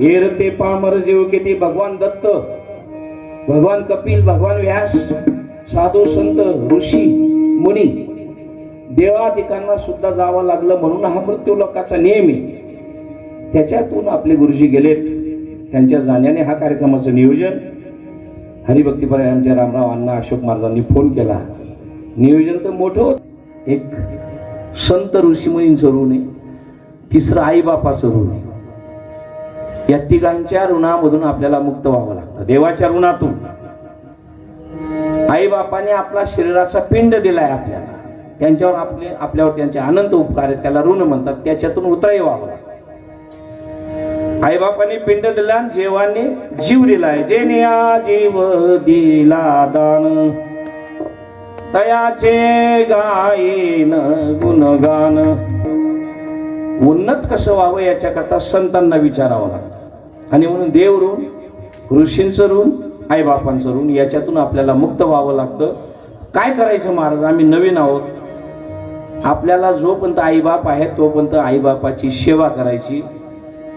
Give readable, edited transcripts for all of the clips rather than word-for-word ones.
हेरते Palmer जीव किती भगवान दत्त, भगवान कपिल, भगवान व्यास, साधू संत ऋषी मुनी देवादिकांना सुद्धा जावं लागलं, म्हणून हा मृत्यू लोकाचा नियम आहे. त्याच्यातून आपले गुरुजी गेलेत. त्यांच्या जाण्याने हा कार्यक्रमाचं नियोजन हरिभक्तीपरायण आमच्या रामराव अण्णा अशोक महाराजांनी फोन केला. नियोजन तर मोठं होत. एक संत ऋषीमुनींचं ऋण आहे, तिसरं आई बापाचं ऋण आहे. या तिघांच्या ऋणामधून आपल्याला मुक्त व्हावं लागतं. देवाच्या ऋणातून आई बापाने आपला शरीराचा पिंड दिलाय आपल्याला, त्यांच्यावर आपल्यावर त्यांचे अनंत उपकार आहेत, त्याला ऋण म्हणतात. त्याच्यातून उतराई व्हावं लागतं. आई बापाने पिंड दिला, जेवाने जीव दिलाय. जेने जीव दिला दान, तयाचे गायन गुणगान. उन्नत कसं व्हावं याच्याकरता संतांना विचारावं लागतं. आणि म्हणून देव ऋण, ऋषींचं ऋण, आई बापांचं ऋण, याच्यातून आपल्याला मुक्त व्हावं लागतं. काय करायचं महाराज? आम्ही नवीन आहोत. आपल्याला जोपर्यंत आई बाप आहे तोपर्यंत आई बापाची सेवा करायची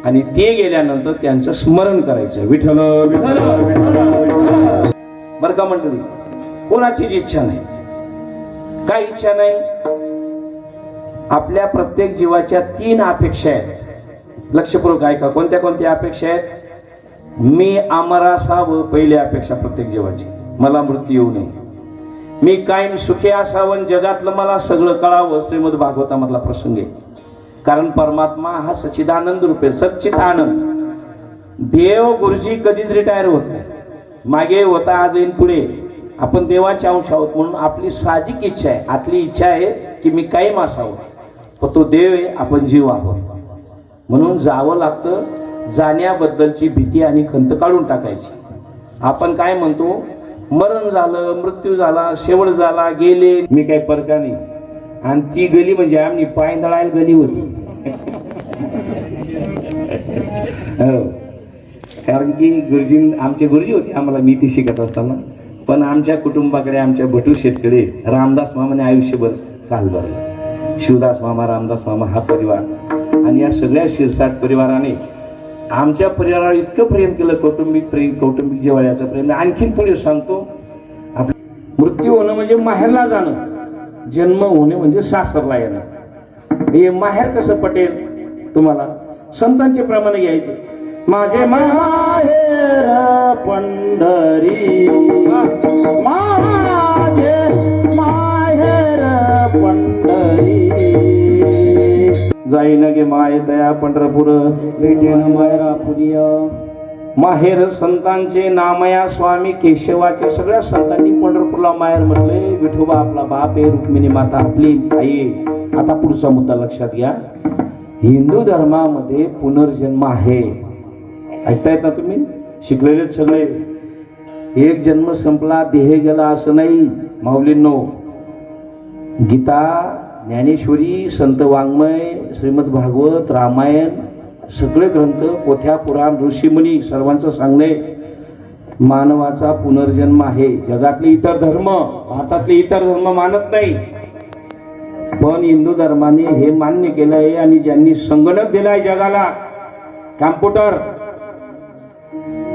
आणि ते गेल्यानंतर त्यांचं स्मरण करायचं. विठ्ठल विठ्ठल विठ्ठल. बरं का मंडळी, कोणाचीच इच्छा नाही. काय इच्छा नाही? आपल्या प्रत्येक जीवाच्या 3 अपेक्षा आहेत. लक्षपूर्वक ऐका. कोणत्या कोणत्या अपेक्षा आहेत? मी अमर असावं, पहिली अपेक्षा प्रत्येक जीवाची. मला मृत्यू येऊ नये. मी कायम सुखी असावं, जगातलं मला सगळं कळावं. श्रीमद भागवतामधला प्रसंग आहे. कारण परमात्मा हा सच्चिदानंद रूप आहे, सच्चित आनंद. देव गुरुजी कधीच रिटायर होत नाही. मागे होता, आज येईन, पुढे. आपण देवाचे अंश आहोत, म्हणून आपली साहजिक इच्छा आहे, आतली इच्छा आहे की मी कायम असावं. पण तो देव आहे, आपण जीव आहोत. म्हणून जावं लागतं. जाण्याबद्दलची भीती आणि खंत काढून टाकायची. आपण काय म्हणतो? मरण झालं, मृत्यू झाला, शेवट झाला, गेले, मी काही परका नाही. आणि ती गली म्हणजे आम्ही पाय दळायला गली होती. हो, कारण की गुरुजी, आमचे गुरुजी होते आम्हाला नीती शिकत असताना. पण आमच्या कुटुंबाकडे, आमच्या भटू शेतकडे रामदास मामाने आयुष्यभर साल भरला. शिवदास मामा, रामदास मामा हा परिवार आणि या सगळ्या शिरसाट परिवाराने आमच्या परिवारावर इतकं प्रेम केलं. कौटुंबिक प्रेम, कौटुंबिक जिव्हाळ्याचं प्रेम. आणखीन पुढे सांगतो, मृत्यू होणं म्हणजे माहेरला जाणं, जन्म होणे म्हणजे सासरला येणं. हे माहेर कसं पटेल तुम्हाला? संतांचे प्रमाणे घ्यायचे. माझे माहेर पंढरी, माझे माहेर पंढरी. जाईन गे माय तया पंढरपूर, भेटेन मायरा पुरिय. माहेर संतांचे नामया स्वामी केशवाच्या सगळ्या संतांनी पंढरपूरला माहेर म्हटले. विठोबा आपला बाप आहे, रुक्मिणी माता आपली आई आहे. आता पुढचा मुद्दा लक्षात घ्या. हिंदू धर्मामध्ये पुनर्जन्म आहे. ऐकतायत ना तुम्ही? शिकलेले सगळे. एक जन्म संपला, देह गेला असं नाही माऊलींनो. गीता, ज्ञानेश्वरी, संत वाङ्मय, श्रीमद भागवत, रामायण, सगळे ग्रंथ, पोथ्या, पुराण, ऋषीमुनी सर्वांचं सांगणे मानवाचा पुनर्जन्म आहे. जगातले इतर धर्म, भारतातले इतर धर्म मानत नाही, पण हिंदू धर्माने हे मान्य केलं आहे. आणि ज्यांनी संगणक दिलाय जगाला,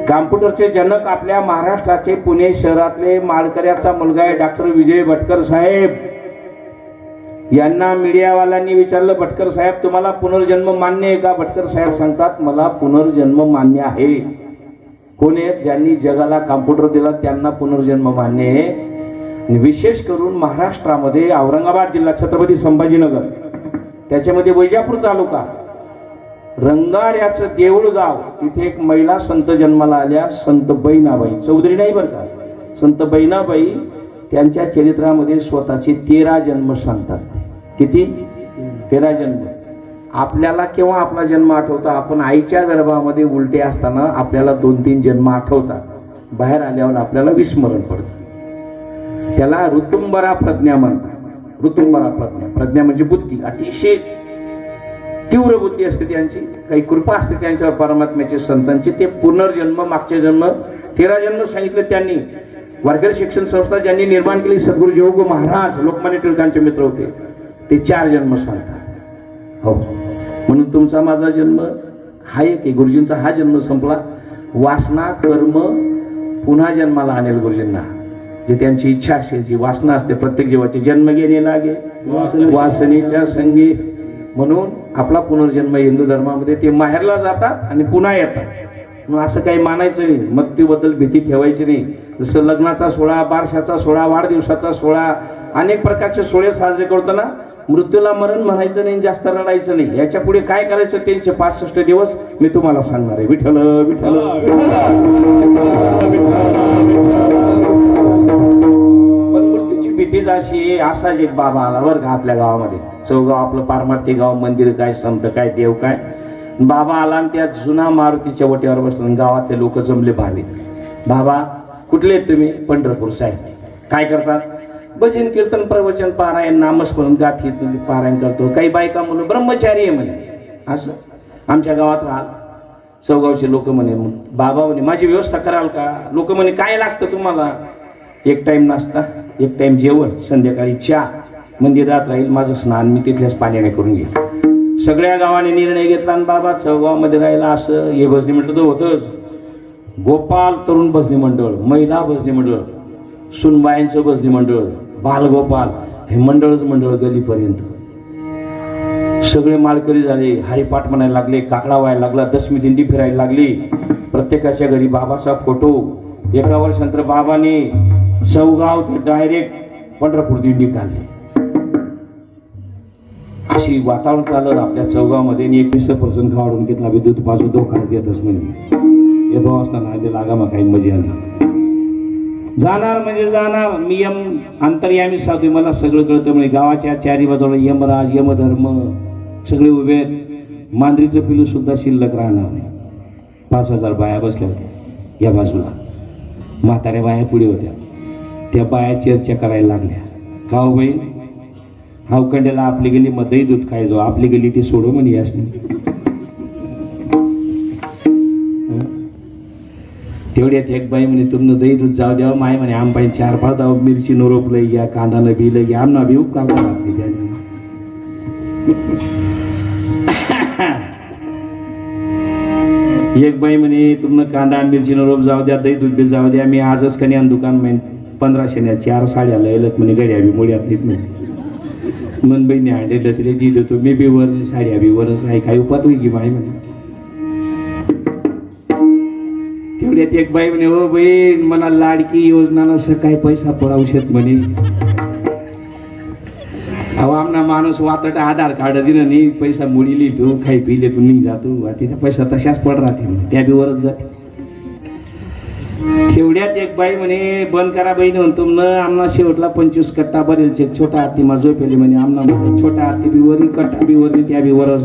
कॉम्प्युटरचे जनक आपल्या महाराष्ट्राचे पुणे शहरातले माळकऱ्याचा मुलगा आहे डॉक्टर विजय भटकर साहेब. यांना मीडियावाल्यांनी विचारलं, भटकर साहेब तुम्हाला पुनर्जन्म मान्य आहे का? भटकर साहेब सांगतात, मला पुनर्जन्म मान्य आहे. कोण आहेत? ज्यांनी जगाला कॉम्प्युटर दिला त्यांना पुनर्जन्म मान्य आहे. विशेष करून महाराष्ट्रामध्ये औरंगाबाद जिल्हा, छत्रपती संभाजीनगर त्याच्यामध्ये वैजापूर तालुका रंगाऱ्याचं देऊळ गाव, तिथे एक महिला संत जन्माला आल्या, संत बहिणाबाई, चौधरी नाही बरं का, संत बहिणाबाई. त्यांच्या चरित्रामध्ये स्वतःचे 13 जन्म सांगतात. किती? 13 जन्म. आपल्याला केव्हा आपला जन्म आठवता? आपण आईच्या गर्भामध्ये उलटे असताना आपल्याला 2-3 जन्म आठवतात. बाहेर आल्यावर आपल्याला विस्मरण पडतं. त्याला ऋतुंबरा प्रज्ञा म्हणतात. ऋतुंबरा प्रज्ञा. प्रज्ञा म्हणजे बुद्धी, अतिशय तीव्र बुद्धी असते त्यांची, काही कृपा असते त्यांच्यावर परमात्म्याचे, संतांचे. ते पुनर्जन्म, मागचे जन्म 13 जन्म सांगितले त्यांनी. वारकरी शिक्षण संस्था ज्यांनी निर्माण केली, सद्गुरू जोग महाराज लोकमान्य टिळकांचे मित्र होते, ते 4 जन्म सांगतात. हो, म्हणून तुमचा माझा जन्म हा एक आहे. गुरुजींचा हा जन्म संपला. वासना कर्म पुन्हा जन्माला आणेल गुरुजींना. जे त्यांची इच्छा असेल, जी वासना असते प्रत्येक जीवाची, जन्म घेणे लागे वासनेच्या संगी. म्हणून आपला पुनर्जन्म हिंदू धर्मामध्ये ते माहेरला जातात आणि पुन्हा येतात. मग असं काही मानायचं नाही, मृत्यूबद्दल भीती ठेवायची नाही. जसं लग्नाचा सोहळा, बारशाचा सोहळा, वाढदिवसाचा सोहळा, अनेक प्रकारचे सोहळे साजरे करताना मृत्यूला मरण म्हणायचं नाही, जास्त रडायचं नाही. याच्या पुढे काय करायचं त्यांचे 65 दिवस मी तुम्हाला सांगणार आहे. विठ्ठल विठ्ठल. पण मृत्यूची भीतीच अशी. असाच एक बाबा आला बरं का आपल्या गावामध्ये. चौगाव आपलं पारमार्थी गाव, मंदिर काय, संत काय, देव काय. बाबा आला आणि त्या जुना मारुतीच्या वटीवर बसला. गावातले लोक जमले भाविक. बाबा कुठले आहेत तुम्ही? पंढरपूर साहेब. काय करतात? भजन कीर्तन प्रवचन पारायण नामस्मरण गाठी तुम्ही पारायण करतो. काही बायका म्हणून ब्रह्मचारी आहे म्हणे, असं आमच्या गावात राहा. चौगावचे लोक म्हणे, बाबा म्हणे माझी व्यवस्था कराल का? लोक म्हणे काय लागतं तुम्हाला? 1 टाइम नाश्ता, 1 टाइम जेवण, संध्याकाळी चहा, मंदिरात राहील माझं स्नान मी तिथल्याच पाण्याने करून घेईन. सगळ्या गावाने निर्णय घेतला आणि बाबा चौगावमध्ये राहिला. असं हे भजनी मंडळ तर होतंच. गोपाल तरुण भजनी मंडळ, महिला भजनी मंडळ, सुनबाईंचं भजनी मंडळ, बालगोपाल, हे मंडळच मंडळ गलीपर्यंत. सगळे माळकरी झाले, हरिपाठ म्हणायला लागले, काकडा व्हायला लागला, दशमी दिंडी फिरायला लागली. प्रत्येकाच्या घरी बाबाचा फोटो. 1 वर्षानंतर बाबाने चौगाव ते डायरेक्ट पंढरपूर दिंडी काढली. अशी वातावरण चाललं आपल्या चौगावमध्ये. 21% वाढून घेतला. विद्युत बाजू धोका देतच म्हणजे हे भाव असताना आधी लागा मग काही मजा आली. जाणार म्हणजे जाणार. मी अंतर्यामी साधू, मला सगळं कळतं. म्हणजे गावाच्या 4 बाजूला यमराज, यमधर्म सगळे उभे आहेत. मांजरीचं पिलू सुद्धा शिल्लक राहणार नाही. 5000 बाया बसल्या होत्या या बाजूला. म्हाताऱ्या बाया पुढे होत्या. त्या बाया चर्चा करायला लागल्या. गाव बाई हावकंड्याला आपली गेली मग दही दूध खायचो, आपली गेली ती सोडो म्हणे यासनी. तेवढ्यात एक बाई म्हणे तुमनं दही दूध जाऊ द्यावं. माय म्हणे आंबाई 4-5 दाव मिरची न रोपलं घ्या, कांदा न बिलं घ्या, आमना बी उपकार लागते त्याने. एक बाई म्हणे तुमनं कांदा मिरची न रोप जाऊ द्या, दही दूध बी जाऊ द्या. मी आजच कन्या दुकान म्हणे 1500 4 साड्या लयलत म्हणे, गड्या बी मोड्यात येत नाही. मन बहिणी आणलेलं तिला दी देतो. मी बी वर साड्या बी वरच आहे, काही उपात होई की बाई म्हणे. तेवढ्यात एक बाई म्हणे हो बहीण मला लाडकी योजना काही पैसा पडावू शेत म्हणे. अहो आमना माणूस वातट आधार कार्ड दिलं नाही, पैसा मुडीली तू काही पिले तू निघ जातो. तिचा पैसा तशाच पड राहते, त्या बी वरच जाते. तेवढ्यात एक बाई म्हणे बंद करा बहीण म्हणतो न आमना शेवटला 25 कट्टा बरेल छोटा हाती मा झोपेली म्हणे. आमना म्हणतो छोटा हाती बी वरी, कट्टा बी वरी, त्या बी वरच.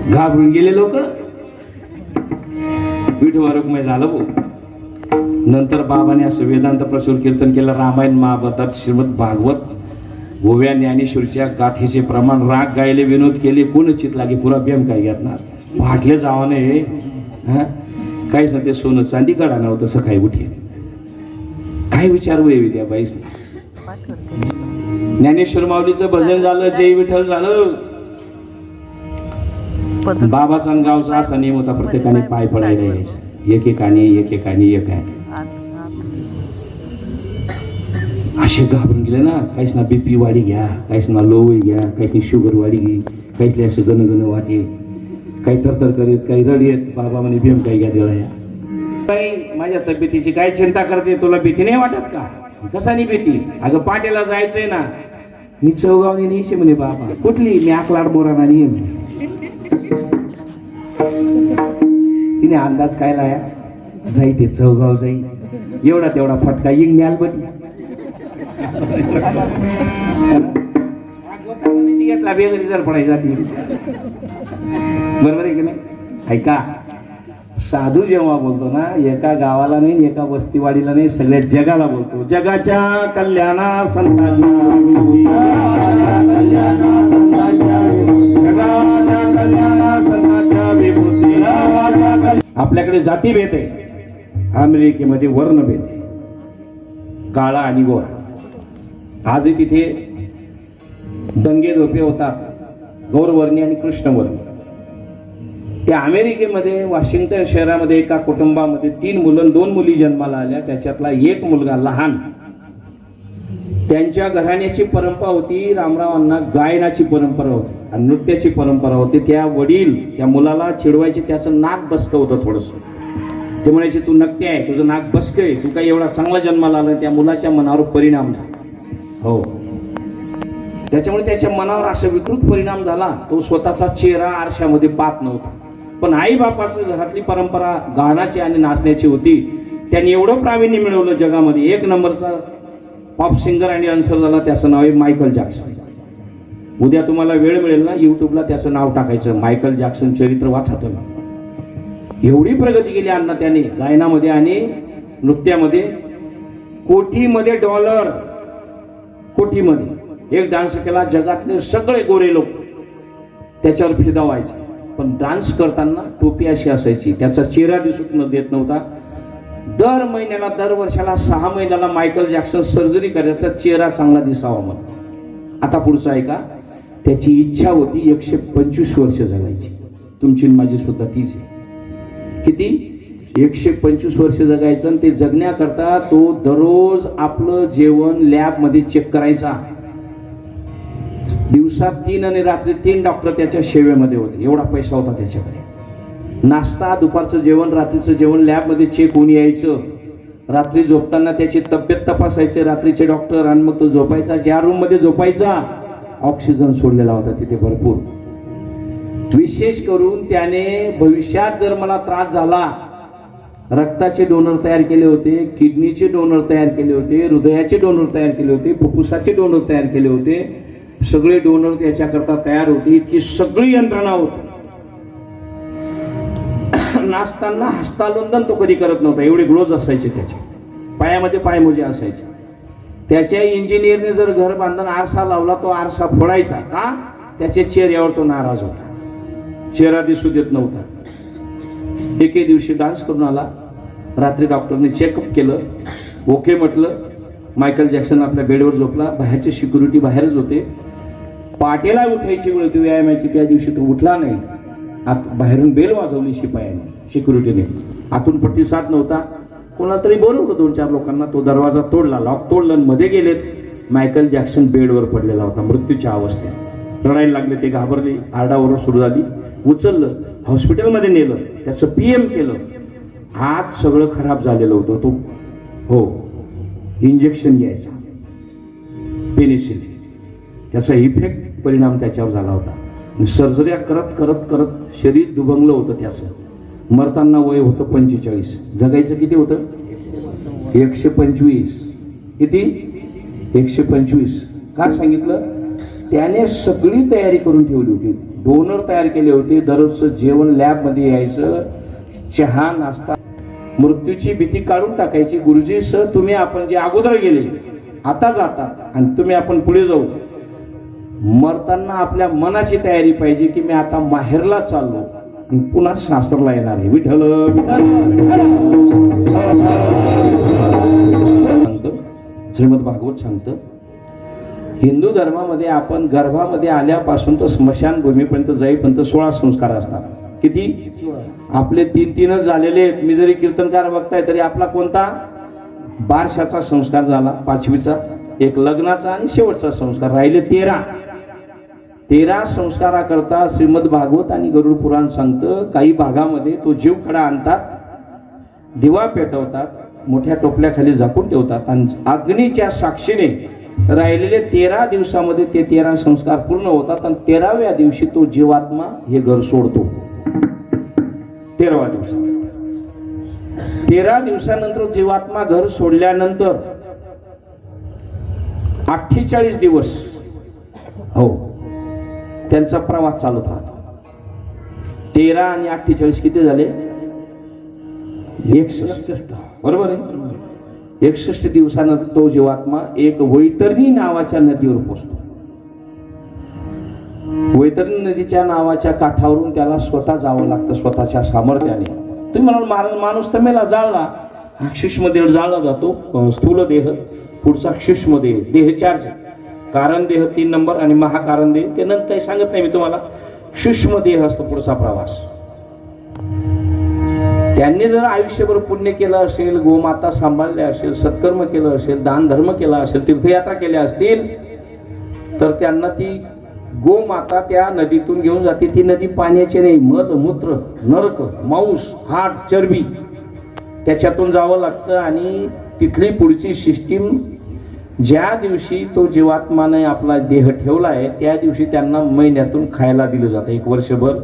घाबरून गेले लोक. विठोबा रुक्मिणी झालं भाऊ. नंतर बाबाने असं वेदांत प्रचुर कीर्तन केलं. रामायण, महाभारतात, श्रीमद भागवत, गोव्या ज्ञानेश्वरीच्या गाथेचे प्रमाण, राग गायले, विनोद केले. कोण चित लागे पुरा बेम काय घेतणार. फाटले जावाने काही सध्या सोनं चांदी काढा नव्हतं. सकाळी उठे काय विचार वय त्या बाईस. ज्ञानेश्वर माऊलीचं भजन झालं, जय विठ्ठल झालं. बाबाचा गावचा असा नियम होता, प्रत्येकाने पाय पडायला यायचं. एकेकाने असे घाबरून गेले ना. काहीच ना बीपी वाढी घ्या, काहीच ना लोवळी घ्या, काही शुगर वाढी घे, काहीतरी असे गणगण वाटे, काही तरतर करीत, काही रडीत. बाबा म्हणे बेम काही घ्या देवळा. काही माझ्या तब्येतीची काय चिंता करते, तुला भीती नाही वाटत का? कसानी भीती? अगं पाट्याला जायचंय ना. मी चौगावनी नाही म्हणे बाबा. कुठली? मी आकलाड बोराना नाही. तिने अंदाज काय लाया, जाई ते चौगाव जाई, एवढा तेवढा फटका येईन न्याल बटी. घेतला बेगरी जर पडायचा ती. बरोबर आहे की नाही? ऐका, साधू जेव्हा बोलतो ना, एका गावाला नाही, एका वस्तीवाडीला नाही, सगळ्या जगाला बोलतो. जगाच्या कल्याणा आपल्याकडे जाती भेद आहे, अमेरिकेमध्ये वर्ण भेद आहे, काळा आणि गोरा. आजही तिथे दंगे धोपे होतात, गौरवर्णी आणि कृष्णवर्णी. त्या अमेरिकेमध्ये वॉशिंग्टन शहरामध्ये एका कुटुंबामध्ये 3 मुलं 2 मुली जन्माला आल्या. त्याच्यातला एक मुलगा लहान, त्यांच्या घराण्याची परंपरा होती, रामरावांना गायनाची परंपरा होती आणि नृत्याची परंपरा होती. त्या वडील त्या मुलाला चिडवायचे, त्याचं नाक बसकं होतं थोडंसं. ते म्हणायचे, तू नक्की आहे, तुझं नाक बसकं आहे, तू काही एवढा चांगला जन्माला आला. त्या मुलाच्या मनावर परिणाम झाला. हो, त्याच्यामुळे त्याच्या मनावर असा विकृत परिणाम झाला, तो स्वतःचा चेहरा आरशामध्ये पाहत नव्हता. पण आई बापाचं घरातली परंपरा गाण्याची आणि नाचण्याची होती. त्यांनी एवढं प्रावीण्य मिळवलं जगामध्ये, 1 नंबरचा पॉप सिंगर आणि डान्सर झाला. त्याचं नाव आहे मायकल जॅक्सन. उद्या तुम्हाला वेळ मिळेल ना, युट्यूबला त्याचं नाव टाकायचं, मायकल जॅक्सन चरित्र वाचा तुम्ही. एवढी प्रगती केली अण्णा त्याने गायनामध्ये आणि नृत्यामध्ये. कोटीमध्ये डॉलर, कोटीमध्ये एक डान्स केला. जगातले सगळे गोरे लोक त्याच्यावर फिदा व्हायचे. पण डान्स करताना टोपी अशी असायची, त्याचा चेहरा दिसून देत नव्हता. दर महिन्याला, दर वर्षाला 6 महिन्याला मायकल जॅक्सन सर्जरी करायचा, चेहरा चांगला दिसावा म्हणून. आता पुढचं आहे का, त्याची इच्छा होती 125 वर्ष जगायची. तुमची माझी सुद्धा तीच आहे. किती? 125 वर्ष जगायचं. आणि ते जगण्याकरता तो दररोज आपलं जेवण लॅबमध्ये चेक करायचा. दिवसात 3 आणि रात्री 3 डॉक्टर त्याच्या सेवेमध्ये होते. एवढा पैसा होता त्याच्याकडे. नाश्ता, दुपारचं जेवण, रात्रीचं जेवण लॅबमध्ये चेक होऊन यायचं. रात्री झोपताना त्याची तब्येत तपासायचे रात्रीचे डॉक्टर. आणि मग तो झोपायचा, ज्या रूम मध्ये झोपायचा ऑक्सिजन सोडलेला होता तिथे भरपूर. विशेष करून त्याने भविष्यात जर मला त्रास झाला, रक्ताचे डोनर तयार केले होते, किडनीचे डोनर तयार केले होते, हृदयाचे डोनर तयार केले होते, फुफ्फुसाचे डोनर तयार केले होते. सगळे डोनर त्याच्याकरता तयार होते. इतकी सगळी यंत्रणा होती. नाचताना हस्तालोंदन तो कधी करत नव्हता, एवढे ग्लोव्ज असायचे त्याचे, पायामध्ये पायमोजे असायचे. त्याच्या इंजिनियरने जर घर बांधून आरसा लावला, तो आरसा फोडायचा. का? त्याच्या चेहऱ्यावर तो नाराज होता, चेहरा दिसू देत नव्हता. एके दिवशी डान्स करून आला. रात्री डॉक्टरने चेकअप केलं, ओके म्हटलं. मायकल जॅक्सन आपल्या बेडवर झोपला. बाहेरचे सिक्युरिटी बाहेरच होते. पाटेला उठायची वेळ होती व्यायामाची, त्या दिवशी तो उठला नाही. बाहेरून बेल वाजवली शिपायाने, सिक्युरिटीने. आतून प्रतिसाद नव्हता. कोणाला तरी बोलवलं 2-4 लोकांना. तो दरवाजा तोडला, लॉक तोडलं, मध्ये गेलेत. मायकल जॅक्सन बेडवर पडलेला होता, मृत्यूच्या अवस्थेत. रडायला लागले, ते घाबरले, आरडाओरड सुरू झाली. उचललं, हॉस्पिटलमध्ये नेलं, त्याचं PM केलं. हात सगळं खराब झालेलं होतं. तो हो इंजेक्शन घ्यायचा, पेनिसिलिन. त्याचा इफेक्ट परिणाम त्याच्यावर झाला होता. सर्जऱ्या करत करत करत शरीर दुभंगलं होतं त्याचं. मरताना वय होतं 45. जगायचं किती होतं? 125. किती? 125. का सांगितलं? त्याने सगळी तयारी करून ठेवली होती. डोनर तयार केले होते. दररोजचं जेवण लॅबमध्ये यायचं, चहा, नाश्ता. मृत्यूची भीती काढून टाकायची. गुरुजी सर, तुम्ही आपण जे अगोदर गेले आता जातात आणि तुम्ही आपण पुढे जाऊ. मरताना आपल्या मनाची तयारी पाहिजे की मी आता माहेरला चाललो आणि पुन्हा शास्त्रला येणार आहे. विठ्ठल सांगतं, श्रीमद भागवत सांगतं, हिंदू धर्मामध्ये आपण गर्भामध्ये आल्यापासून तर स्मशानभूमीपर्यंत जाईपर्यंत 16 संस्कार असतात. किती? आपले 3-3च झालेले आहेत. मी जरी कीर्तनकार बघताय तरी आपला कोणता? बारशाचा संस्कार झाला, 5वीचा, एक लग्नाचा आणि शेवटचा संस्कार. राहिले 13 संस्काराकरता श्रीमद भागवत आणि गरुड पुराण सांगतं. काही भागामध्ये तो जीव खडा आणतात, दिवा पेटवतात, मोठ्या टोपल्याखाली झाकून ठेवतात आणि अग्नीच्या साक्षीने राहिलेले 13 दिवसामध्ये ते 13 संस्कार पूर्ण होतात आणि 13व्या दिवशी तो जीवात्मा हे घर सोडतो. 13व्या दिवसा 13 दिवसानंतर जीवात्मा घर सोडल्यानंतर 48 दिवस हो त्यांचा प्रवास चालत राहतो. 13 आणि 48 किती झाले? 61. बरोबर आहे. 61 दिवसानंतर तो जीवात्मा एक वैतरणी नावाच्या नदीवर पोहोचतो. वैतरणी नदीच्या नावाच्या काठावरून त्याला स्वतः जावं लागतं स्वतःच्या सामर्थ्याने. तुम्ही म्हणाल महाराज माणूस तर मेला, जाळला. हा सूक्ष्म देह जाळला जातो. स्थूल देह, पुढचा सूक्ष्म देह, देह 4, कारण देह 3 नंबर आणि महाकारण देह ते नंतर काही सांगत नाही मी तुम्हाला. सूक्ष्म देह असतो पुढचा प्रवास. त्यांनी जर आयुष्यभर पुण्य केलं असेल, गोमाता सांभाळल्या असेल, सत्कर्म केलं असेल, दान धर्म केला असेल, तीर्थयात्रा केल्या असतील तर त्यांना ती गोमाता त्या नदीतून घेऊन जाते. ती नदी पाण्याची नाही, मल मूत्र नरक मांस हाड चरबी त्याच्यातून जावं लागतं. आणि तिथली पुढची सिस्टीम ज्या दिवशी तो जीवात्माने आपला देह ठेवला आहे त्या दिवशी त्यांना महिन्यातून खायला दिलं जातं. 1 वर्षभर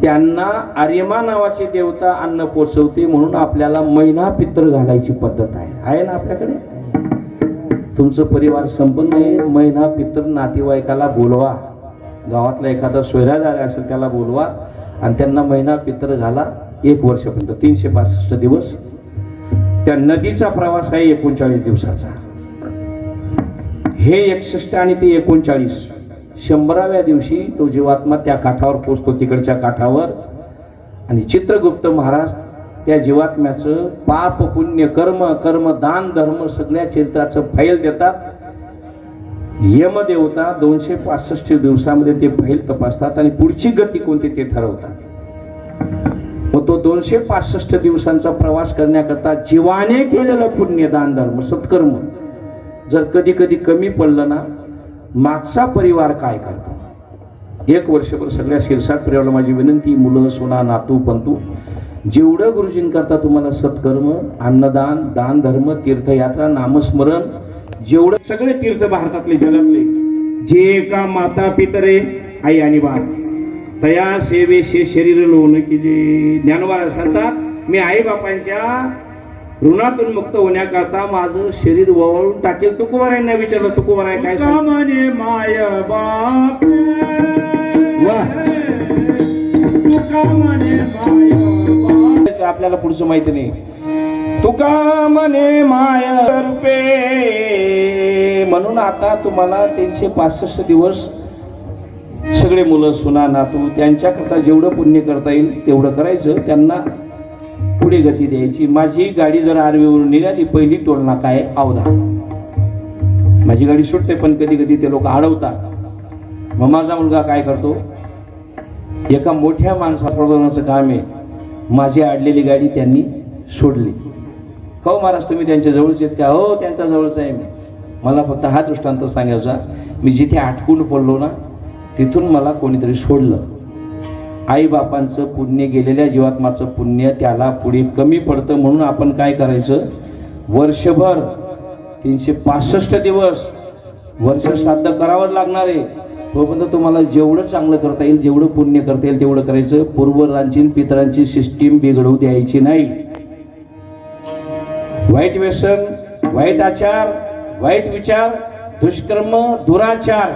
त्यांना आर्यमा नावाची देवता अन्न पोचवते म्हणून आपल्याला महिना पित्र घालायची पद्धत आहे ना आपल्याकडे. तुमचं परिवार संपन्न आहे, महिना पित्र नातेवाईकाला बोलवा. गावातला एखादा सोयरादार असेल त्याला बोलवा आणि त्यांना महिना पित्र घाला. 1 वर्षापर्यंत 365 दिवस. त्या नदीचा प्रवास आहे 39 दिवसाचा. हे 61 आणि ते 39. 100व्या दिवशी तो जीवात्मा त्या काठावर पोचतो, तिकडच्या काठावर. आणि चित्रगुप्त महाराज त्या जीवात्म्याचं पाप पुण्य कर्म दान धर्म सगळ्या चरित्राचं फाईल देतात. यमदेवता 265 दिवसामध्ये ते फाईल तपासतात आणि पुढची गती कोणती ते ठरवतात. मग तो 265 दिवसांचा प्रवास करण्याकरता जीवाने केलेलं पुण्य दान धर्म सत्कर्म जर कधी कधी कमी पडलं ना, मागचा परिवार काय करतो. 1 वर्षभर सगळ्या शिरसाट परिवाराला माझी विनंती, मुलं सोना नातू पंतू, जेवढं गुरुजींकरता तुम्हाला सत्कर्म अन्नदान दान धर्म तीर्थयात्रा नामस्मरण जेवढं सगळे तीर्थ भारतातले जगातले जे का माता पितरे आई आणि बाप तया सेवेशे शरीर लोन की जे ज्ञानवार सांगतात, मी आई बापांच्या ऋणातून मुक्त होण्याकरता माझं शरीर वळवून टाकेल. तुकोबारायांना विचारलं, तुकोबाराय काय म्हणे माय बाप आपल्याला पुढचं माहिती नाही. तुका म्हणे माय रूपे. म्हणून आता तुम्हाला 365 दिवस सगळे मुलं सुना नातू त्यांच्याकरता जेवढं पुण्य करता येईल तेवढं करायचं, त्यांना पुढे गती द्यायची. माझी गाडी जर आर्वीवरून निघाली, पहिली टोल नाका आहे अवधा. माझी गाडी सुटते पण कधी कधी ते लोक अडवतात. मग माझा मुलगा काय करतो, एका मोठ्या माणसाप्रमाणाचं काम आहे, माझी अडलेली गाडी त्यांनी सोडली. हो महाराज तुम्ही त्यांच्या जवळचे आहेत का? हो त्यांच्या जवळचं आहे मी. मला फक्त हा दृष्टांत सांगायचा, मी जिथे अटकून पडलो ना तिथून मला कोणीतरी सोडलं. आई बापांचं पुण्य गेलेल्या जीवात्माचं पुण्य त्याला पुढे कमी पडतं. म्हणून आपण काय करायचं, वर्षभर 365 दिवस वर्ष श्राद्ध करावं लागणार आहे. तोपर्यंत तुम्हाला जेवढं चांगलं करता येईल, जेवढं पुण्य करता येईल तेवढं करायचं. पूर्वजांची पितरांची सिस्टीम बिघडवू द्यायची नाही. वाईट व्यसन, वाईट आचार, वाईट विचार, दुष्कर्म, दुराचार